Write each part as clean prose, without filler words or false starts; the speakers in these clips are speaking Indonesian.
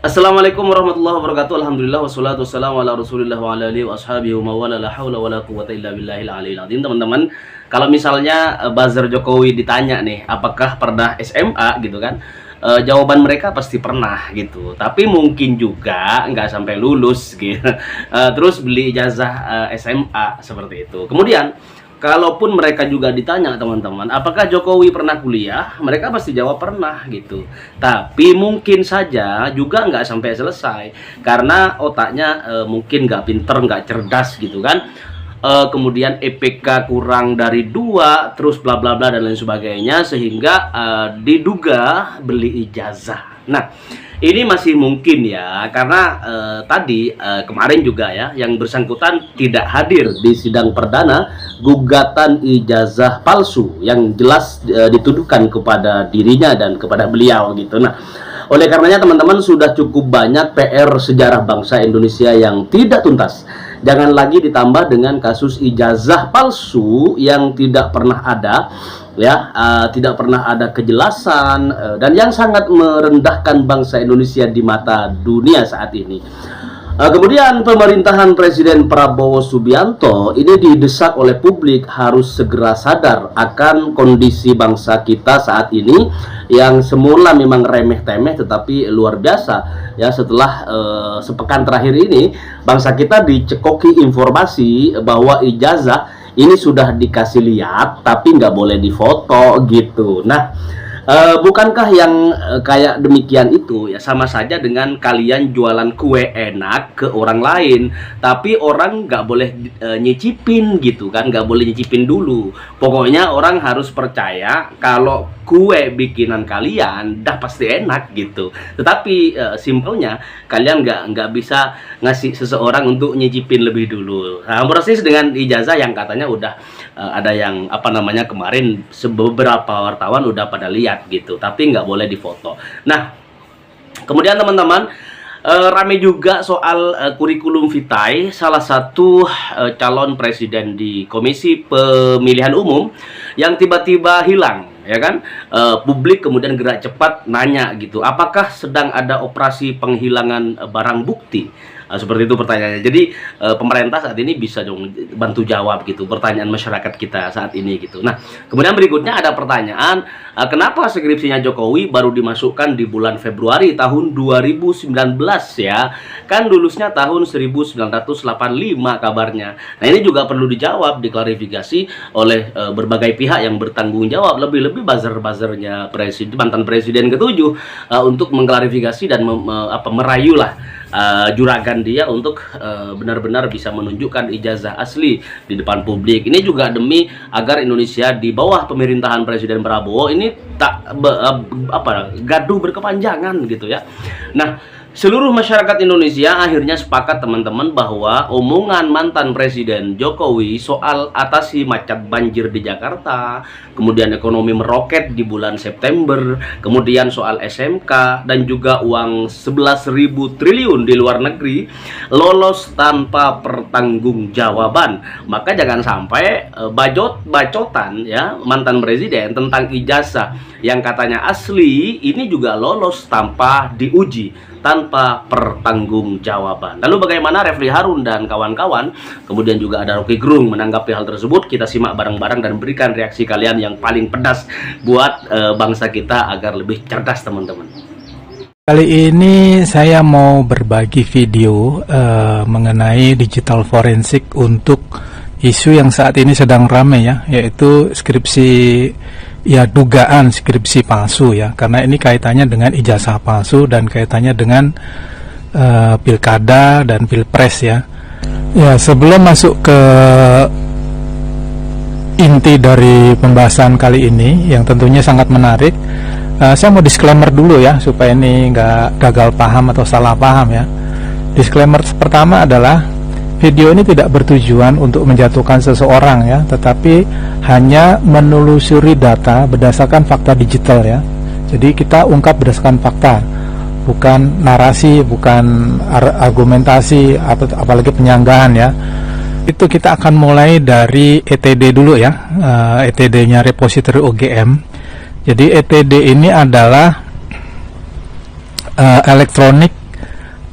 Assalamualaikum warahmatullahi wabarakatuh. Alhamdulillah wassalatu wassalamu ala Rasulillah wa ala alihi wa ashabihi wa mawala la haula wala quwwata illa billahil aliyil azim. Teman-teman, kalau misalnya buzzer Jokowi ditanya nih, apakah pernah SMA gitu kan? Jawaban mereka pasti pernah gitu. Tapi mungkin juga nggak sampai lulus gitu. Terus beli ijazah SMA seperti itu. Kemudian kalaupun mereka juga ditanya teman-teman, apakah Jokowi pernah kuliah? Mereka pasti jawab pernah gitu. Tapi mungkin saja juga nggak sampai selesai karena otaknya mungkin nggak pinter, nggak cerdas gitu kan. Kemudian EPK kurang dari 2, terus bla bla bla dan lain sebagainya, sehingga diduga beli ijazah. Nah, ini masih mungkin ya, karena tadi kemarin juga ya, yang bersangkutan tidak hadir di sidang perdana gugatan ijazah palsu yang jelas dituduhkan kepada dirinya dan kepada beliau gitu. Nah, oleh karenanya teman-teman, sudah cukup banyak PR sejarah bangsa Indonesia yang tidak tuntas. Jangan lagi ditambah dengan kasus ijazah palsu yang tidak pernah ada, ya, tidak pernah ada kejelasan, dan yang sangat merendahkan bangsa Indonesia di mata dunia saat ini. Kemudian pemerintahan Presiden Prabowo Subianto ini didesak oleh publik harus segera sadar akan kondisi bangsa kita saat ini yang semula memang remeh-temeh tetapi luar biasa ya. Setelah sepekan terakhir ini bangsa kita dicekoki informasi bahwa ijazah ini sudah dikasih lihat tapi nggak boleh difoto gitu. Nah, bukankah yang kayak demikian itu ya sama saja dengan kalian jualan kue enak ke orang lain, tapi orang nggak boleh nyicipin gitu kan, nggak boleh nyicipin dulu. Pokoknya orang harus percaya kalau kue bikinan kalian dah pasti enak gitu. Tetapi simpelnya kalian nggak bisa ngasih seseorang untuk nyicipin lebih dulu. Nah, persis dengan ijazah yang katanya udah ada yang apa namanya kemarin beberapa wartawan udah pada lihat gitu, tapi nggak boleh difoto. Nah, kemudian teman-teman, rame juga soal kurikulum vitae salah satu calon presiden di Komisi Pemilihan Umum yang tiba-tiba hilang ya kan. Publik kemudian gerak cepat nanya gitu, apakah sedang ada operasi penghilangan barang bukti? Seperti itu pertanyaannya. Jadi pemerintah saat ini bisa dong bantu jawab gitu pertanyaan masyarakat kita saat ini gitu. Nah, kemudian berikutnya ada pertanyaan, kenapa skripsinya Jokowi baru dimasukkan di bulan Februari tahun 2019 ya? Kan lulusnya tahun 1985 kabarnya. Nah, ini juga perlu dijawab, diklarifikasi oleh berbagai pihak yang bertanggung jawab, lebih-lebih buzzer-buzzernya mantan presiden ke-7 untuk mengklarifikasi dan merayulah juragan dia untuk benar-benar bisa menunjukkan ijazah asli di depan publik. Ini juga demi agar Indonesia di bawah pemerintahan Presiden Prabowo ini tak gaduh berkepanjangan gitu ya. Nah, seluruh masyarakat Indonesia akhirnya sepakat teman-teman bahwa omongan mantan Presiden Jokowi soal atasi macet banjir di Jakarta, kemudian ekonomi meroket di bulan September, kemudian soal SMK dan juga uang 11.000 triliun di luar negeri lolos tanpa pertanggungjawaban. Maka jangan sampai bacotan ya mantan presiden tentang ijazah yang katanya asli ini juga lolos tanpa diuji, tanpa pertanggungjawaban. Lalu bagaimana Refli Harun dan kawan-kawan, kemudian juga ada Rocky Gerung menanggapi hal tersebut? Kita simak bareng-bareng dan berikan reaksi kalian yang paling pedas buat bangsa kita agar lebih cerdas teman-teman. Kali ini saya mau berbagi video mengenai digital forensik untuk isu yang saat ini sedang ramai ya, yaitu skripsi, ya dugaan skripsi palsu ya, karena ini kaitannya dengan ijazah palsu dan kaitannya dengan pilkada dan pilpres ya. Ya, sebelum masuk ke inti dari pembahasan kali ini yang tentunya sangat menarik, saya mau disclaimer dulu ya supaya ini nggak gagal paham atau salah paham ya. Disclaimer pertama adalah video ini tidak bertujuan untuk menjatuhkan seseorang ya, tetapi hanya menelusuri data berdasarkan fakta digital ya. Jadi kita ungkap berdasarkan fakta, bukan narasi, bukan argumentasi, apalagi penyanggahan ya. Itu kita akan mulai dari ETD dulu ya, ETD-nya repository OGM. Jadi ETD ini adalah Electronic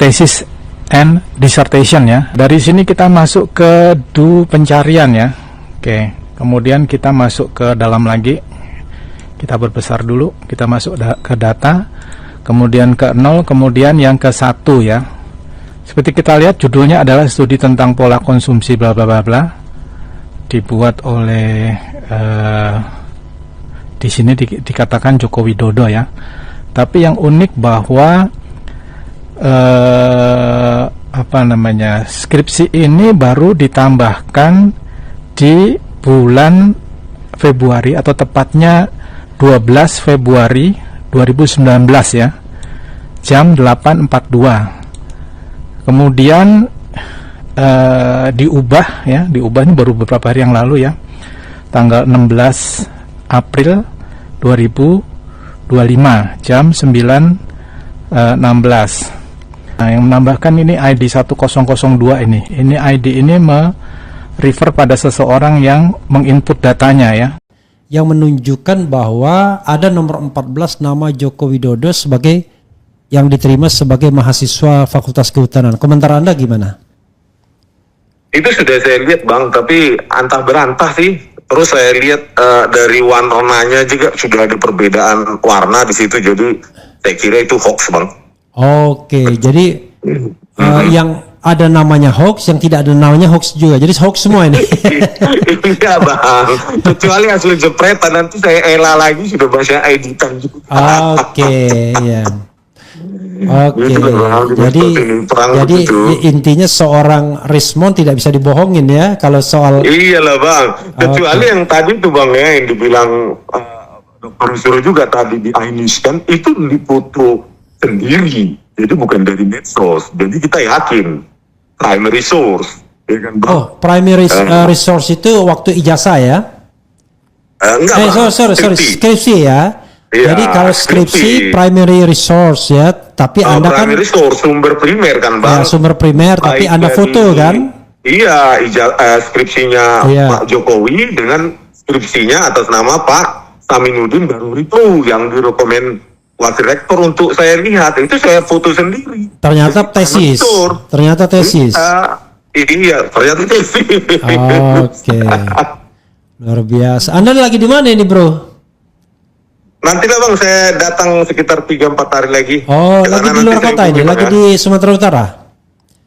thesis and dissertation ya. Dari sini kita masuk ke do pencarian ya. Oke, kemudian kita masuk ke dalam lagi. Kita berbesar dulu, kita masuk ke data, kemudian ke 0, kemudian yang ke 1 ya. Seperti kita lihat judulnya adalah studi tentang pola konsumsi bla bla bla bla. Dibuat oleh di sini dikatakan Joko Widodo ya. Tapi yang unik bahwa skripsi ini baru ditambahkan di bulan Februari atau tepatnya 12 Februari 2019 ya, jam 8.42. Kemudian diubah ini baru beberapa hari yang lalu ya, tanggal 16 April 2025 jam 9.16. Nah, yang menambahkan ini ID 1002 ini ID ini refer pada seseorang yang menginput datanya ya, yang menunjukkan bahwa ada nomor 14 nama Joko Widodo sebagai yang diterima sebagai mahasiswa Fakultas Kehutanan. Komentar Anda gimana? Itu sudah saya lihat Bang, tapi antah berantah sih. Terus saya lihat dari warnanya juga sudah ada perbedaan warna di situ, jadi saya kira itu hoax Bang. Oke, jadi yang ada namanya hoax, yang tidak ada namanya hoax juga. Jadi hoax semua ini. Iya Bang, kecuali hasil jepretan nanti saya ela lagi sudah bahasa editan juga. Oke, ya. Oke, jadi intinya seorang Rismond tidak bisa dibohongin ya kalau soal. Iyalah Bang, kecuali yang tadi tuh Bang ya, yang dibilang Dr. Wisuro juga tadi di Ainis kan itu dipoto sendiri, jadi bukan dari medsos. Jadi kita yakin primary source, ya kan Bang? Oh, primary resource itu waktu ijazah ya? Enggak Bang, sorry, skripsi ya. Iya, jadi kalau skripsi primary resource ya, tapi Anda kan primary source, sumber primer kan Bang? Ya, sumber primer, tapi Anda foto kan? Iya, skripsinya Pak Jokowi dengan skripsinya atas nama Pak Saminuddin Baruri itu yang direkomend wakil rektor untuk saya lihat, itu saya foto sendiri. Ternyata tesis. Ternyata tesis. Iya, ternyata tesis. Oke. Luar biasa. Anda lagi di mana ini, Bro? Nanti lah Bang, saya datang sekitar 3-4 hari lagi. Oh, lagi di luar kota ini? Lagi di Sumatera Utara?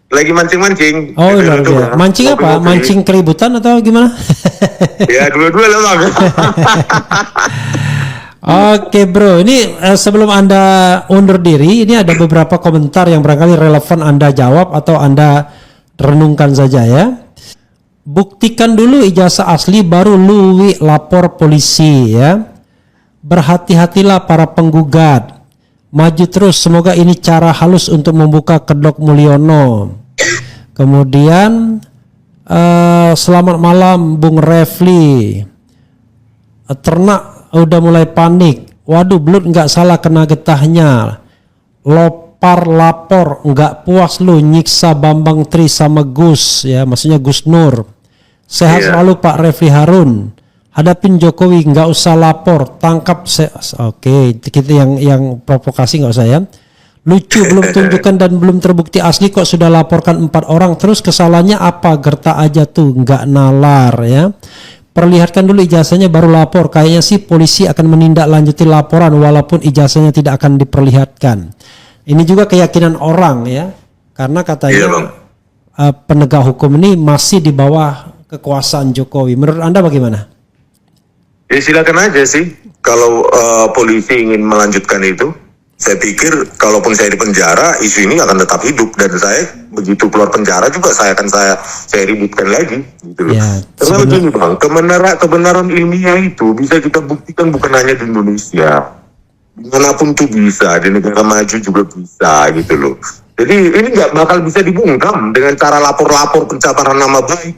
Lagi mancing-mancing. Oh, luar biasa. Mancing apa? Mancing keributan atau gimana? Ya, dua-dua lah Bang. Oke Bro, ini sebelum Anda undur diri, ini ada beberapa komentar yang barangkali relevan Anda jawab atau Anda renungkan saja ya. Buktikan dulu ijazah asli baru luwi lapor polisi ya. Berhati-hatilah para penggugat. Maju terus, semoga ini cara halus untuk membuka kedok Mulyono. Kemudian selamat malam Bung Refli. Ternak udah mulai panik. Waduh, belut nggak salah kena getahnya. Lopar lapor, nggak puas lu nyiksa Bambang Tri sama Gus ya, maksudnya Gus Nur. Sehat selalu Pak Refli Harun. Hadapin Jokowi, nggak usah lapor, tangkap. Oke, kita yang provokasi nggak usah ya. Lucu, belum tunjukkan dan belum terbukti asli kok sudah laporkan 4 orang. Terus kesalahannya apa? Gerta aja tuh, nggak nalar ya. Perlihatkan dulu ijazahnya baru lapor. Kayaknya sih polisi akan menindaklanjuti laporan walaupun ijazahnya tidak akan diperlihatkan. Ini juga keyakinan orang ya, karena katanya penegak hukum ini masih di bawah kekuasaan Jokowi. Menurut Anda bagaimana? Ya silakan aja sih, kalau polisi ingin melanjutkan itu. Saya pikir kalaupun saya di penjara, isu ini akan tetap hidup, dan saya begitu keluar penjara juga saya ributkan lagi gitu. Ya, karena begini Bang, kebenaran ilmiah itu bisa kita buktikan bukan hanya di Indonesia, dimanapun tuh bisa, di negara maju juga bisa gitu loh. Jadi ini nggak bakal bisa dibungkam dengan cara lapor-lapor pencemaran nama baik,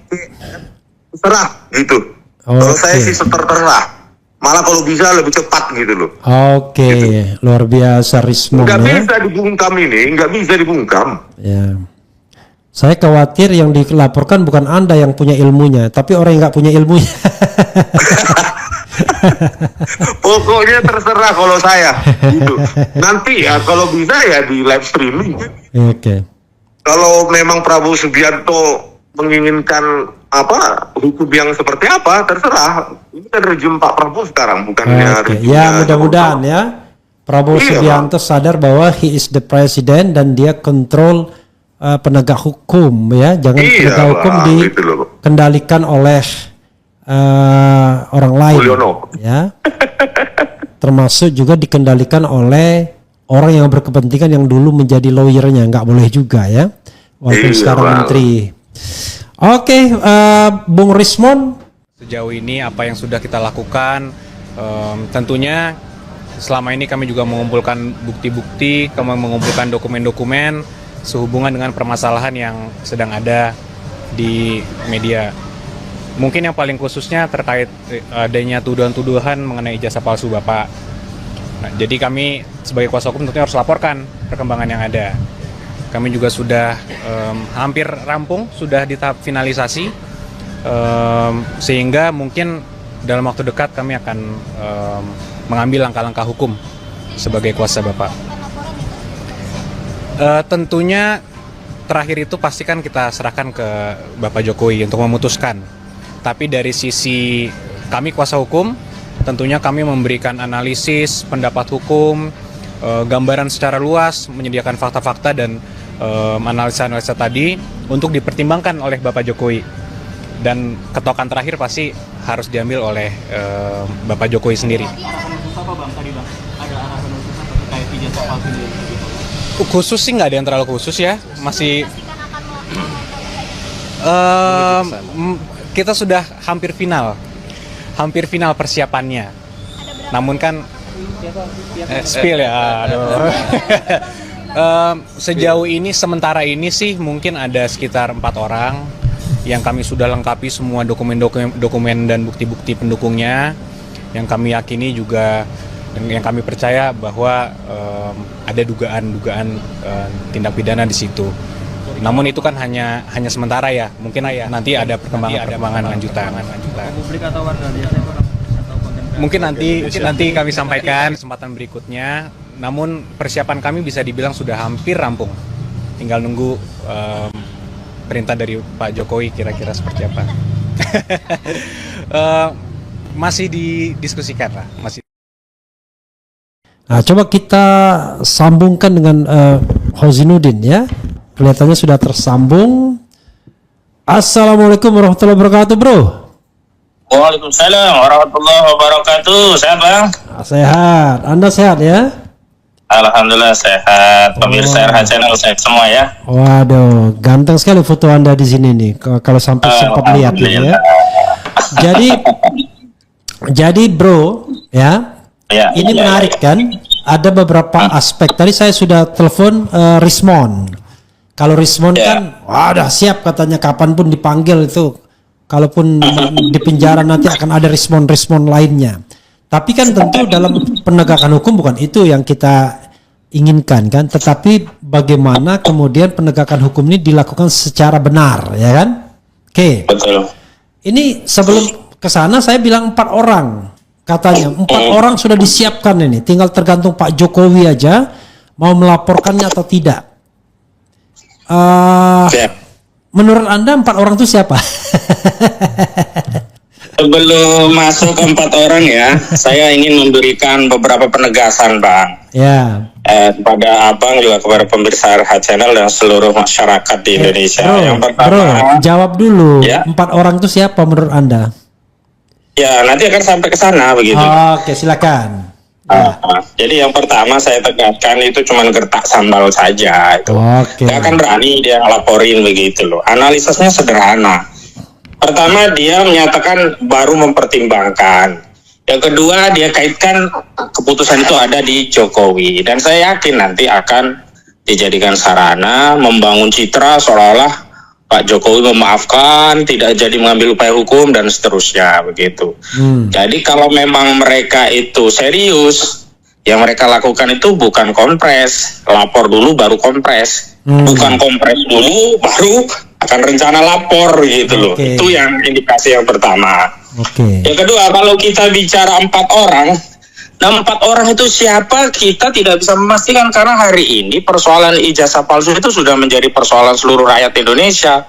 terserah gitu. Kalau saya sih terserah. Malah kalau bisa lebih cepat gitu loh. Oke, gitu. Luar biasa Rismond. Nggak bisa dibungkam ini, nggak bisa dibungkam. Ya. Saya khawatir yang dilaporkan bukan Anda yang punya ilmunya, tapi orang yang nggak punya ilmunya. Pokoknya terserah kalau saya. Gitu. Nanti ya kalau bisa ya di live streaming. Oke. Kalau memang Prabowo Subianto menginginkan hukum yang seperti apa, terserah. Ini kan rejim Pak Prabowo sekarang, bukannya Oke. rejimnya Ya mudah-mudahan ya Prabowo Iya, Subianto sadar bahwa he is the president dan dia kontrol penegak hukum ya. Jangan Iya, penegak hukum Bang, gitu loh. dikendalikan oleh orang lain Mulyono. ya. Termasuk juga dikendalikan oleh orang yang berkepentingan yang dulu menjadi lawyernya, nggak boleh juga ya. Walaupun Iya, sekarang Bang. menteri. Oke, Bung Rismon. Sejauh ini apa yang sudah kita lakukan, tentunya selama ini kami juga mengumpulkan bukti-bukti, kami mengumpulkan dokumen-dokumen sehubungan dengan permasalahan yang sedang ada di media. Mungkin yang paling khususnya terkait adanya tuduhan-tuduhan mengenai ijazah palsu Bapak. Nah, jadi kami sebagai kuasa hukum tentunya harus laporkan perkembangan yang ada. Kami juga sudah hampir rampung, sudah di tahap finalisasi, sehingga mungkin dalam waktu dekat kami akan mengambil langkah-langkah hukum sebagai kuasa Bapak. Tentunya terakhir itu pastikan kita serahkan ke Bapak Jokowi untuk memutuskan. Tapi dari sisi kami kuasa hukum, tentunya kami memberikan analisis, pendapat hukum, gambaran secara luas, menyediakan fakta-fakta dan analisa-analisa tadi untuk dipertimbangkan oleh Bapak Jokowi. Dan ketokan terakhir pasti harus diambil oleh Bapak Jokowi sendiri. Khusus sih nggak ada yang terlalu khusus ya, masih kita sudah hampir final persiapannya. Namun kan spill ya. Sejauh ini sementara ini sih mungkin ada sekitar 4 orang yang kami sudah lengkapi semua dokumen dan bukti-bukti pendukungnya, yang kami yakini juga dan yang kami percaya bahwa ada dugaan tindak pidana di situ. Namun itu kan hanya sementara ya, mungkin nanti ada perkembangan lanjutan. Publik atau warga biasa atau konten kreator? Mungkin nanti kami sampaikan kesempatan berikutnya. Namun persiapan kami bisa dibilang sudah hampir rampung. Tinggal nunggu perintah dari Pak Jokowi kira-kira seperti apa. Masih didiskusikan lah, masih. Nah, coba kita sambungkan dengan Hozainuddin ya. Kelihatannya sudah tersambung. Assalamualaikum warahmatullahi wabarakatuh, bro. Waalaikumsalam warahmatullahi wabarakatuh. Sehat, Bang? Sehat. Anda sehat ya? Alhamdulillah sehat. Pemirsa RH Channel sehat semua ya. Waduh, ganteng sekali foto Anda di sini nih. Kalau sampai sempat lihat gitu ya. Jadi bro, ya. Ya, Ini ya, menarik kan? Ada beberapa aspek. Tadi saya sudah telepon Rismon. Kalau Rismon kan, wah udah siap katanya kapanpun dipanggil itu. Kalaupun di penjara nanti akan ada respon lainnya. Tapi kan tentu dalam penegakan hukum bukan itu yang kita inginkan kan. Tetapi bagaimana kemudian penegakan hukum ini dilakukan secara benar, ya kan? Oke. Betul. Ini sebelum ke sana saya bilang 4 orang. Katanya 4 orang sudah disiapkan ini. Tinggal tergantung Pak Jokowi aja mau melaporkannya atau tidak. Menurut Anda 4 orang itu siapa? Sebelum masuk ke 4 orang ya, saya ingin memberikan beberapa penegasan, Bang. Ya. Kepada Abang juga kepada pemirsa RH Channel dan seluruh masyarakat di Indonesia. Yang pertama, jawab dulu. Ya. 4 orang itu siapa menurut Anda? ya nanti akan sampai ke sana begitu. Oke, silakan. Jadi yang pertama saya tegaskan itu cuma gertak sambal saja itu. Oke. Nggak akan berani dia ngelaporin begitu loh. Analisisnya sederhana. Pertama dia menyatakan baru mempertimbangkan. Yang kedua dia kaitkan keputusan itu ada di Jokowi dan saya yakin nanti akan dijadikan sarana membangun citra seolah-olah Pak Jokowi memaafkan, tidak jadi mengambil upaya hukum dan seterusnya begitu. Jadi kalau memang mereka itu serius, yang mereka lakukan itu bukan kompres, lapor dulu baru kompres, bukan kompres dulu baru akan rencana lapor gitu loh. Itu yang indikasi yang pertama. Oke. Yang kedua, kalau kita bicara 4 orang, nah 4 orang itu siapa kita tidak bisa memastikan karena hari ini persoalan ijazah palsu itu sudah menjadi persoalan seluruh rakyat Indonesia.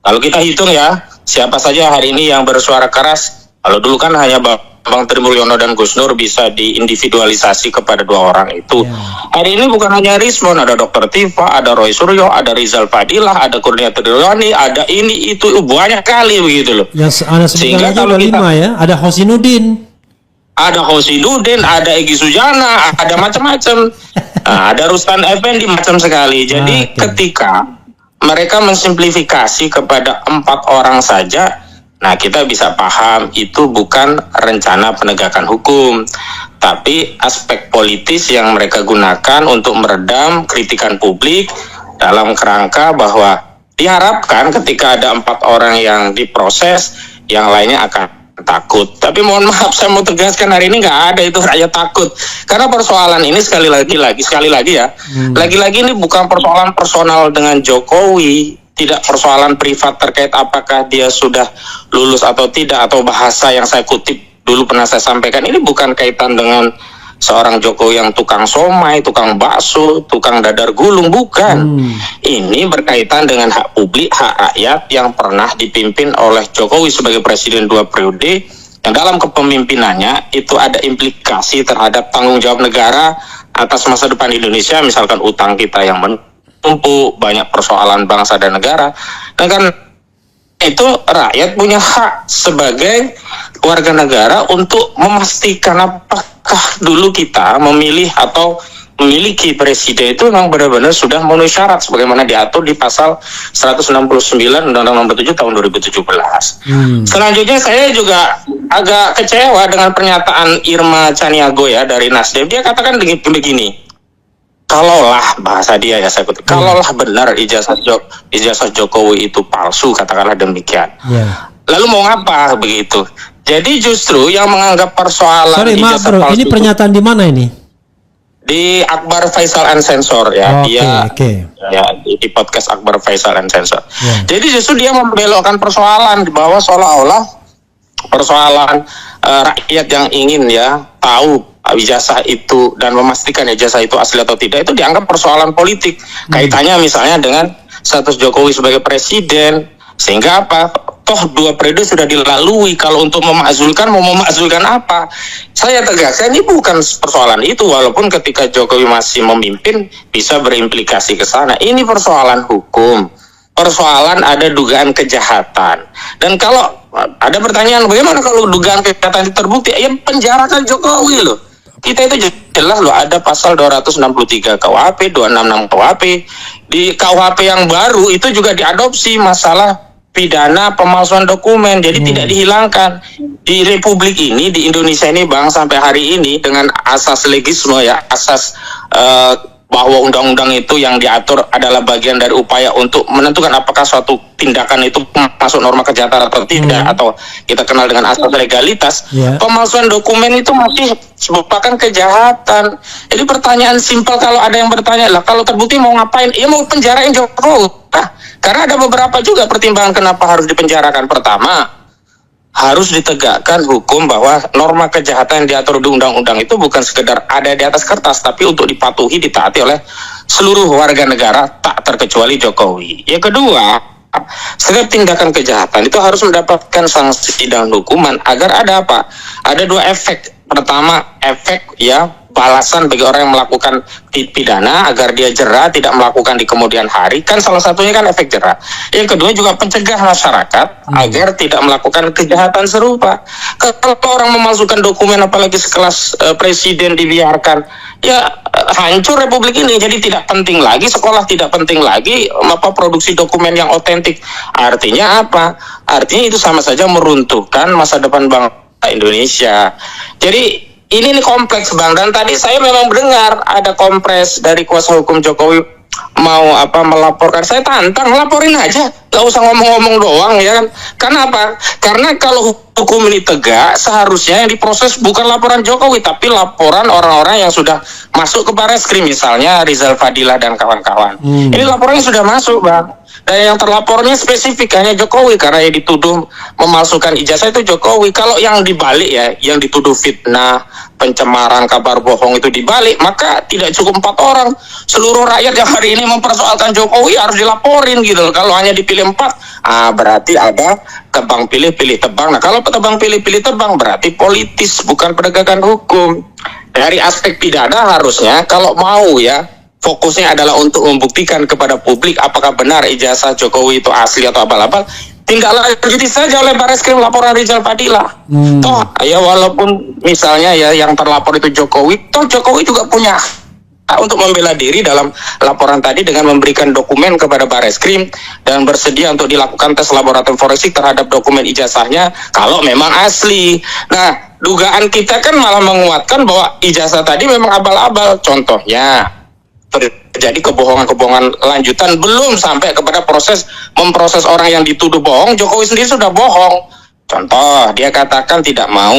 Kalau kita hitung ya, siapa saja hari ini yang bersuara keras. Kalau dulu kan hanya Bang Tri Mulyono dan Gus Nur bisa diindividualisasi kepada 2 orang itu. Hari ini bukan hanya Rismon, ada Dr. Tifa, ada Roy Suryo, ada Rizal Fadilah, ada Kurniati Triryani, ada ini itu banyak kali begitu loh. Yang ada Sehingga sebenarnya kalau ada 5 ya, ada Hosinuddin. Ada Hosidudin, ada Egy Sujana, ada macam-macam. Nah, ada Rustan Effendi, macam sekali. Jadi ketika mereka mensimplifikasi kepada 4 orang saja, nah kita bisa paham itu bukan rencana penegakan hukum, tapi aspek politis yang mereka gunakan untuk meredam kritikan publik dalam kerangka bahwa diharapkan ketika ada 4 orang yang diproses, yang lainnya akan takut. Tapi mohon maaf, saya mau tegaskan hari ini nggak ada itu rakyat takut. Karena persoalan ini sekali lagi ya, lagi-lagi ini bukan persoalan personal dengan Jokowi, tidak persoalan privat terkait apakah dia sudah lulus atau tidak, atau bahasa yang saya kutip dulu pernah saya sampaikan, ini bukan kaitan dengan seorang Jokowi yang tukang somai, tukang bakso, tukang dadar gulung, bukan. Ini berkaitan dengan hak publik, hak rakyat yang pernah dipimpin oleh Jokowi sebagai presiden 2 periode, yang dalam kepemimpinannya itu ada implikasi terhadap tanggung jawab negara atas masa depan Indonesia, misalkan utang kita yang menumpuk, banyak persoalan bangsa dan negara. Dan kan itu rakyat punya hak sebagai warga negara untuk memastikan apakah dulu kita memilih atau memiliki presiden itu memang benar-benar sudah memenuhi syarat sebagaimana diatur di pasal 169 Undang-Undang Nomor 7 tahun 2017. Selanjutnya saya juga agak kecewa dengan pernyataan Irma Caniago ya dari Nasdem. Dia katakan begini. Kalaulah, bahasa dia ya saya kutip, kalaulah benar ijazah Jokowi itu palsu, katakanlah demikian. Lalu mau ngapa begitu? Jadi justru yang menganggap persoalan ijazah palsu ini pernyataan di mana ini? Di Akbar Faisal and Sensor ya, ya di podcast Akbar Faisal and Sensor. Jadi justru dia membelokkan persoalan bahwa seolah-olah persoalan rakyat yang ingin ya tahu ijazah itu dan memastikan ijazah itu asli atau tidak itu dianggap persoalan politik. Kaitannya misalnya dengan status Jokowi sebagai presiden, sehingga apa? Toh 2 periode sudah dilalui, kalau untuk memakzulkan mau memakzulkan apa? Saya tegaskan ini bukan persoalan itu, walaupun ketika Jokowi masih memimpin bisa berimplikasi ke sana. Ini persoalan hukum. Persoalan ada dugaan kejahatan. Dan kalau ada pertanyaan bagaimana kalau dugaan kejahatan itu terbukti? Ya penjarakan Jokowi loh. Kita itu jelas loh, ada pasal 263 KUHP, 266 KUHP. Di KUHP yang baru itu juga diadopsi masalah pidana pemalsuan dokumen, jadi tidak dihilangkan. Di Republik ini, di Indonesia ini Bang, sampai hari ini dengan asas legisme ya, asas bahwa undang-undang itu yang diatur adalah bagian dari upaya untuk menentukan apakah suatu tindakan itu masuk norma kejahatan atau tidak, atau kita kenal dengan asas legalitas. Pemalsuan dokumen itu masih merupakan kejahatan. Jadi pertanyaan simpel kalau ada yang bertanya, lah kalau terbukti mau ngapain? Ya mau penjarain Jokowi. Nah, karena ada beberapa juga pertimbangan kenapa harus dipenjarakan. Pertama, harus ditegakkan hukum bahwa norma kejahatan yang diatur di undang-undang itu bukan sekedar ada di atas kertas, tapi untuk dipatuhi, ditaati oleh seluruh warga negara tak terkecuali Jokowi. Yang kedua, setiap tindakan kejahatan itu harus mendapatkan sanksi dan hukuman agar ada apa? Ada 2 efek. Pertama, efek ya balasan bagi orang yang melakukan pidana agar dia jera, tidak melakukan di kemudian hari, kan salah satunya kan efek jera. Yang kedua juga pencegah masyarakat agar tidak melakukan kejahatan serupa. Kalau orang memalsukan dokumen apalagi sekelas presiden dibiarkan, ya hancur Republik ini. Jadi tidak penting lagi sekolah, tidak penting lagi produksi dokumen yang otentik. Artinya apa? Artinya itu sama saja meruntuhkan masa depan bangsa Indonesia. Jadi ini kompleks Bang, dan tadi saya memang mendengar ada kompres dari kuasa hukum Jokowi mau melaporkan. Saya tantang, laporin aja. Gak usah ngomong-ngomong doang ya kan. Karena apa? Karena kalau hukum ini tegak, seharusnya yang diproses bukan laporan Jokowi, tapi laporan orang-orang yang sudah masuk ke Barreskrim, misalnya Rizal Fadilah dan kawan-kawan. Ini laporannya sudah masuk, Bang. Dan yang terlapornya spesifik hanya Jokowi, karena yang dituduh memalsukan ijazah itu Jokowi. Kalau yang dibalik ya, yang dituduh fitnah, pencemaran, kabar bohong itu dibalik, maka tidak cukup 4 orang. Seluruh rakyat yang hari ini mempersoalkan Jokowi harus dilaporin gitu. Kalau hanya dipilih 4, berarti ada tebang pilih tebang. Nah, kalau tebang pilih tebang berarti politis, bukan penegakan hukum. Dari aspek pidana harusnya kalau mau ya, fokusnya adalah untuk membuktikan kepada publik apakah benar ijazah Jokowi itu asli atau abal-abal. Tinggal lanjuti saja oleh Barreskrim laporan Rizal Fadilah. Toh ya walaupun misalnya ya yang terlapor itu Jokowi, toh Jokowi juga punya hak untuk membela diri dalam laporan tadi dengan memberikan dokumen kepada Barreskrim dan bersedia untuk dilakukan tes laboratorium forensik terhadap dokumen ijazahnya kalau memang asli. Nah, dugaan kita kan malah menguatkan bahwa ijazah tadi memang abal-abal. Contohnya terjadi kebohongan-kebohongan lanjutan belum sampai kepada proses memproses orang yang dituduh bohong. Jokowi sendiri sudah bohong. Contoh, dia katakan tidak mau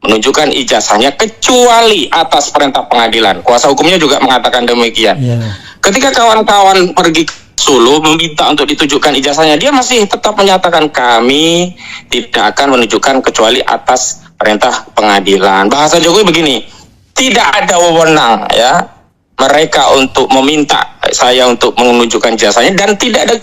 menunjukkan ijazahnya kecuali atas perintah pengadilan. Kuasa hukumnya juga mengatakan demikian. Ketika kawan-kawan pergi ke Solo meminta untuk ditunjukkan ijazahnya, dia masih tetap menyatakan kami tidak akan menunjukkan kecuali atas perintah pengadilan. Bahasa Jokowi begini, tidak ada wewenang ya mereka untuk meminta saya untuk menunjukkan jasanya, dan tidak ada